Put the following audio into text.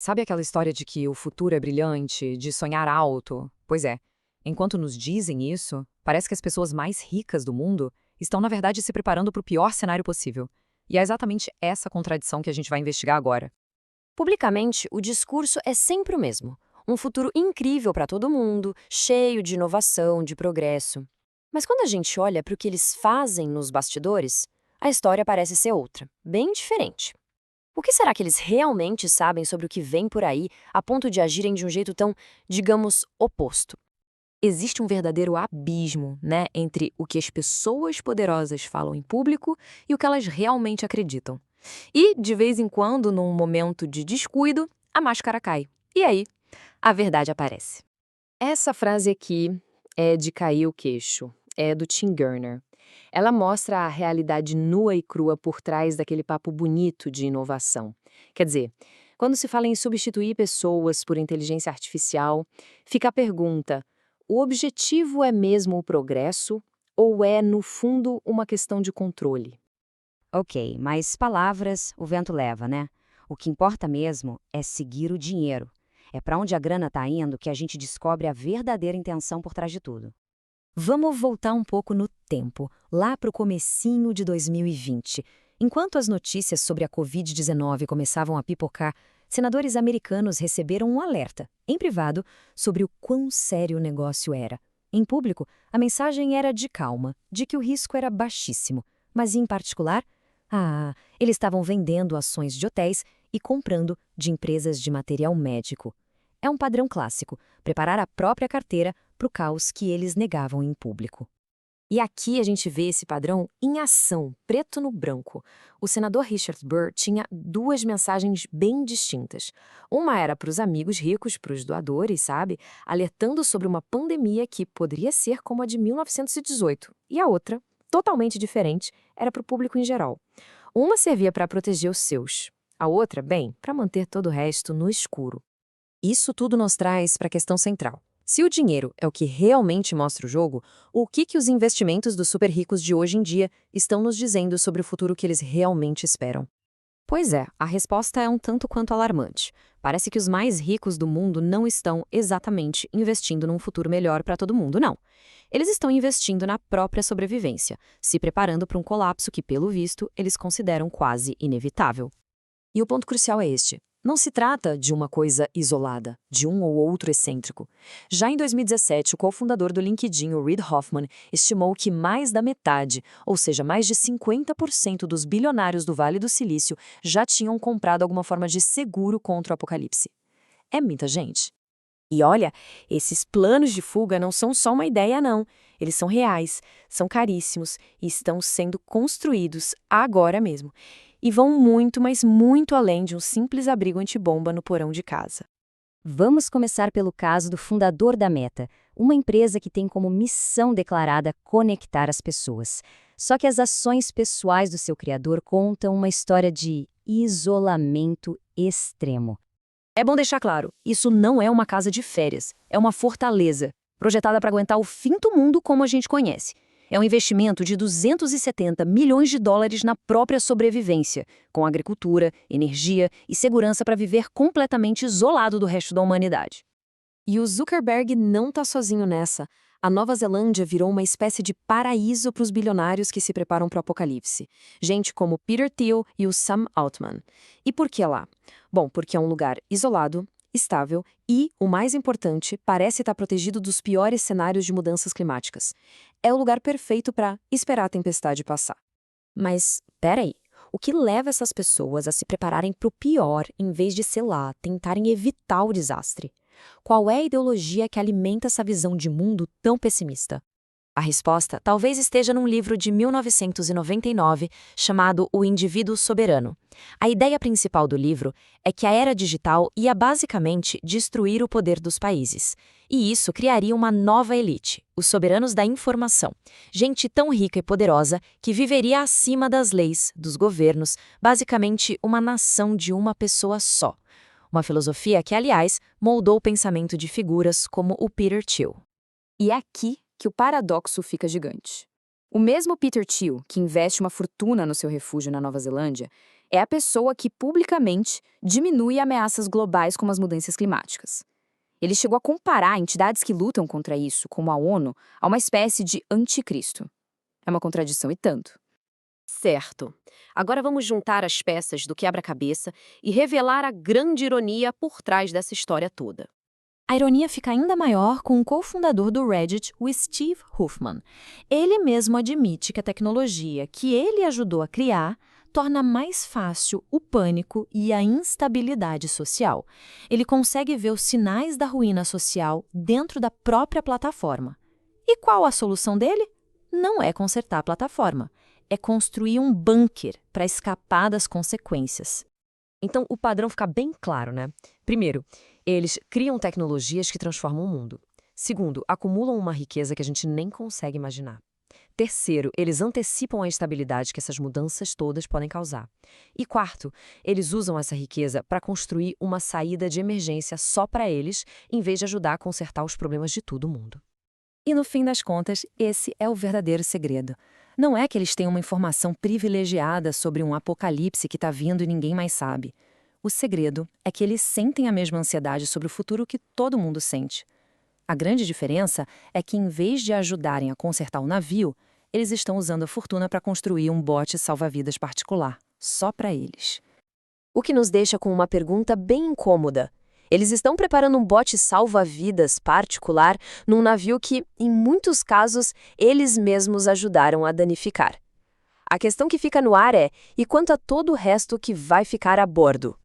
Sabe aquela história de que o futuro é brilhante, de sonhar alto? Pois é, enquanto nos dizem isso, parece que as pessoas mais ricas do mundo estão, na verdade, se preparando para o pior cenário possível. E é exatamente essa contradição que a gente vai investigar agora. Publicamente, o discurso é sempre o mesmo. Um futuro incrível para todo mundo, cheio de inovação, de progresso. Mas quando a gente olha para o que eles fazem nos bastidores, a história parece ser outra, bem diferente. O que será que eles realmente sabem sobre o que vem por aí, a ponto de agirem de um jeito tão, digamos, oposto? Existe um verdadeiro abismo, né, entre o que as pessoas poderosas falam em público e o que elas realmente acreditam. E, de vez em quando, num momento de descuido, a máscara cai. E aí, a verdade aparece. Essa frase aqui é de cair o queixo, é do Tim Gurner. Ela mostra a realidade nua e crua por trás daquele papo bonito de inovação. Quer dizer, quando se fala em substituir pessoas por inteligência artificial, fica a pergunta: o objetivo é mesmo o progresso ou é, no fundo, uma questão de controle? Ok, mas palavras o vento leva, né? O que importa mesmo é seguir o dinheiro. É para onde a grana está indo que a gente descobre a verdadeira intenção por trás de tudo. Vamos voltar um pouco no tempo, lá para o comecinho de 2020. Enquanto as notícias sobre a Covid-19 começavam a pipocar, senadores americanos receberam um alerta, em privado, sobre o quão sério o negócio era. Em público, a mensagem era de calma, de que o risco era baixíssimo, mas em particular, eles estavam vendendo ações de hotéis e comprando de empresas de material médico. É um padrão clássico, preparar a própria carteira para o caos que eles negavam em público. E aqui a gente vê esse padrão em ação, preto no branco. O senador Richard Burr tinha duas mensagens bem distintas. Uma era para os amigos ricos, para os doadores, sabe? Alertando sobre uma pandemia que poderia ser como a de 1918. E a outra, totalmente diferente, era para o público em geral. Uma servia para proteger os seus. A outra, bem, para manter todo o resto no escuro. Isso tudo nos traz para a questão central. Se o dinheiro é o que realmente mostra o jogo, o que os investimentos dos super ricos de hoje em dia estão nos dizendo sobre o futuro que eles realmente esperam? Pois é, a resposta é um tanto quanto alarmante. Parece que os mais ricos do mundo não estão exatamente investindo num futuro melhor para todo mundo, não. Eles estão investindo na própria sobrevivência, se preparando para um colapso que, pelo visto, eles consideram quase inevitável. E o ponto crucial é este. Não se trata de uma coisa isolada, de um ou outro excêntrico. Já em 2017, o cofundador do LinkedIn, o Reid Hoffman, estimou que mais da metade, ou seja, mais de 50% dos bilionários do Vale do Silício já tinham comprado alguma forma de seguro contra o apocalipse. É muita gente. E olha, esses planos de fuga não são só uma ideia, não. Eles são reais, são caríssimos e estão sendo construídos agora mesmo. E vão muito, mas muito além de um simples abrigo antibomba no porão de casa. Vamos começar pelo caso do fundador da Meta, uma empresa que tem como missão declarada conectar as pessoas. Só que as ações pessoais do seu criador contam uma história de isolamento extremo. É bom deixar claro, isso não é uma casa de férias, é uma fortaleza, projetada para aguentar o fim do mundo como a gente conhece. É um investimento de 270 milhões de dólares na própria sobrevivência, com agricultura, energia e segurança para viver completamente isolado do resto da humanidade. E o Zuckerberg não está sozinho nessa. A Nova Zelândia virou uma espécie de paraíso para os bilionários que se preparam para o apocalipse. Gente como Peter Thiel e o Sam Altman. E por que lá? Bom, porque é um lugar isolado, estável e, o mais importante, parece estar protegido dos piores cenários de mudanças climáticas. É o lugar perfeito para esperar a tempestade passar. Mas, peraí, o que leva essas pessoas a se prepararem para o pior em vez de, sei lá, tentarem evitar o desastre? Qual é a ideologia que alimenta essa visão de mundo tão pessimista? A resposta talvez esteja num livro de 1999 chamado O Indivíduo Soberano. A ideia principal do livro é que a era digital ia basicamente destruir o poder dos países. E isso criaria uma nova elite, os soberanos da informação. Gente tão rica e poderosa que viveria acima das leis, dos governos, basicamente uma nação de uma pessoa só. Uma filosofia que, aliás, moldou o pensamento de figuras como o Peter Thiel. E é aqui que o paradoxo fica gigante. O mesmo Peter Thiel, que investe uma fortuna no seu refúgio na Nova Zelândia, É a pessoa que publicamente diminui ameaças globais como as mudanças climáticas. Ele chegou a comparar entidades que lutam contra isso, como a ONU, a uma espécie de anticristo. É uma contradição e tanto. Certo. Agora vamos juntar as peças do quebra-cabeça e revelar a grande ironia por trás dessa história toda. A ironia fica ainda maior com o cofundador do Reddit, o Steve Huffman. Ele mesmo admite que a tecnologia que ele ajudou a criar torna mais fácil o pânico e a instabilidade social. Ele consegue ver os sinais da ruína social dentro da própria plataforma. E qual a solução dele? Não é consertar a plataforma, é construir um bunker para escapar das consequências. Então, o padrão fica bem claro, né? Primeiro, eles criam tecnologias que transformam o mundo. Segundo, acumulam uma riqueza que a gente nem consegue imaginar. Terceiro, eles antecipam a instabilidade que essas mudanças todas podem causar. E quarto, eles usam essa riqueza para construir uma saída de emergência só para eles, em vez de ajudar a consertar os problemas de todo mundo. E no fim das contas, esse é o verdadeiro segredo. Não é que eles têm uma informação privilegiada sobre um apocalipse que está vindo e ninguém mais sabe. O segredo é que eles sentem a mesma ansiedade sobre o futuro que todo mundo sente. A grande diferença é que, em vez de ajudarem a consertar o navio, eles estão usando a fortuna para construir um bote salva-vidas particular, só para eles. O que nos deixa com uma pergunta bem incômoda. Eles estão preparando um bote salva-vidas particular num navio que, em muitos casos, eles mesmos ajudaram a danificar. A questão que fica no ar é: e quanto a todo o resto que vai ficar a bordo?